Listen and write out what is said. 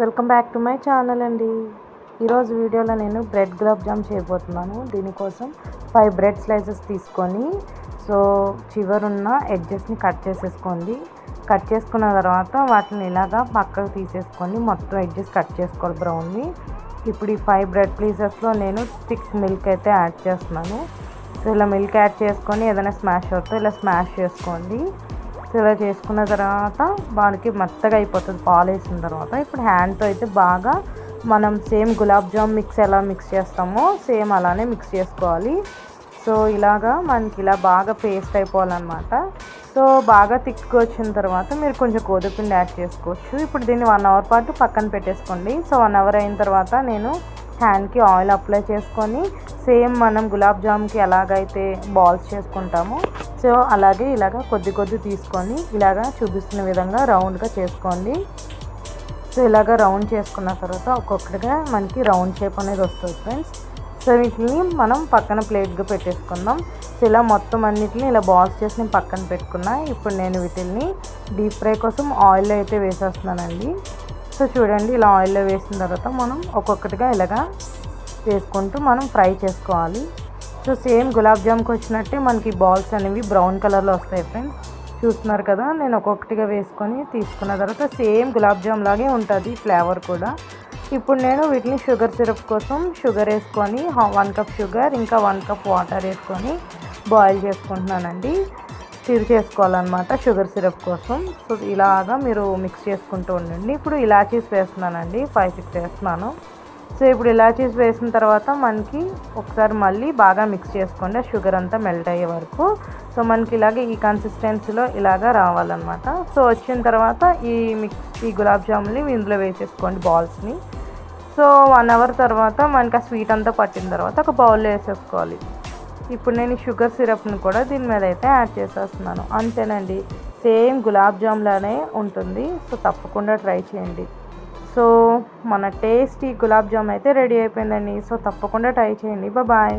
Welcome back to my channel అండి. ఈరోజు వీడియోలో నేను బ్రెడ్ గులాబ్ జామ్ చేయబోతున్నాను. దీనికోసం 5 బ్రెడ్ స్లైసెస్ తీసుకొని చివరున్న ఎడ్జెస్ని కట్ చేసేసుకోండి. కట్ చేసుకున్న తర్వాత వాటిని ఇలాగా పక్కకు తీసేసుకొని మొత్తం ఎడ్జెస్ కట్ చేసుకోవాలి బ్రౌన్ని. ఇప్పుడు ఈ 5 బ్రెడ్ పీసెస్లో నేను థిక్ మిల్క్ అయితే యాడ్ చేస్తున్నాను. ఇలా మిల్క్ యాడ్ చేసుకొని ఏదైనా స్మాష్ అవుతుందో ఇలా స్మాష్ చేసుకోండి. ఇలా చేసుకున్న తర్వాత వానికి మెత్తగా అయిపోతుంది పాలు వేసిన తర్వాత. ఇప్పుడు హ్యాండ్తో అయితే బాగా మనం సేమ్ గులాబ్ జామ్ మిక్స్ ఎలా మిక్స్ చేస్తామో సేమ్ అలానే మిక్స్ చేసుకోవాలి. ఇలాగా మనకి ఇలా బాగా పేస్ట్ అయిపోవాలన్నమాట. బాగా థిక్గా వచ్చిన తర్వాత మీరు కొంచెం గోధుమపిండి యాడ్ చేసుకోవచ్చు. ఇప్పుడు దీన్ని 1 అవర్ పాటు పక్కన పెట్టేసుకోండి. 1 అవర్ అయిన తర్వాత నేను హ్యాండ్కి ఆయిల్ అప్లై చేసుకొని సేమ్ మనం గులాబ్ జామ్కి ఎలాగైతే బాల్స్ చేసుకుంటామో అలాగే ఇలాగ కొద్ది తీసుకొని ఇలాగ చూపిస్తున్న విధంగా రౌండ్గా చేసుకోండి. ఇలాగ రౌండ్ చేసుకున్న తర్వాత ఒక్కొక్కటిగా మనకి రౌండ్ షేప్ అనేది వస్తుంది ఫ్రెండ్స్. వీటిని మనం పక్కన ప్లేట్గా పెట్టేసుకుందాం. ఇలా మొత్తం అన్నిటిని ఇలా బాల్స్ చేసి నేను పక్కన పెట్టుకున్నా. ఇప్పుడు నేను వీటిని డీప్ ఫ్రై కోసం ఆయిల్లో అయితే వేసేస్తున్నానండి. చూడండి, ఇలా ఆయిల్లో వేసిన తర్వాత మనం ఒక్కొక్కటిగా ఇలాగా వేసుకుంటూ మనం ఫ్రై చేసుకోవాలి. సేమ్ గులాబ్ జామ్కి వచ్చినట్టే మనకి బాల్స్ అనేవి బ్రౌన్ కలర్లో వస్తాయి ఫ్రెండ్స్. చూస్తున్నారు కదా, నేను ఒక్కొక్కటిగా వేసుకొని తీసుకున్న తర్వాత సేమ్ గులాబ్ జామ్ లాగే ఉంటుంది ఫ్లేవర్ కూడా. ఇప్పుడు నేను వీటిని షుగర్ సిరప్ కోసం షుగర్ వేసుకొని 1 కప్ షుగర్ ఇంకా 1 కప్ వాటర్ వేసుకొని బాయిల్ చేసుకుంటున్నానండి. స్టిర్ చేసుకోవాలన్నమాట షుగర్ సిరప్ కోసం. ఇలాగా మీరు మిక్స్ చేసుకుంటూ ఉండండి. ఇప్పుడు ఇలాచీస్ వేస్తున్నానండి, 5-6 వేస్తున్నాను. ఇప్పుడు ఇలాచీస్ వేసిన తర్వాత మనకి ఒకసారి మళ్ళీ బాగా మిక్స్ చేసుకోండి, ఆ షుగర్ అంతా మెల్ట్ అయ్యే వరకు. మనకి ఇలాగే ఈ కన్సిస్టెన్సీలో ఇలాగా రావాలన్నమాట. వచ్చిన తర్వాత ఈ గులాబ్ జామున్ని ఇందులో వేసేసుకోండి బాల్స్ని. 1 అవర్ తర్వాత మనకి ఆ స్వీట్ అంతా పట్టిన తర్వాత ఒక బౌల్లో వేసేసుకోవాలి. ఇప్పుడు నేను ఈ షుగర్ సిరప్ని కూడా దీని మీద అయితే యాడ్ చేసేస్తున్నాను. అంతేనండి, సేమ్ గులాబ్ జామ్ లానే ఉంటుంది. తప్పకుండా ట్రై చేయండి. మన టేస్టీ గులాబ్ జామ్ అయితే రెడీ అయిపోయిందండి. తప్పకుండా ట్రై చేయండి. బాయ్.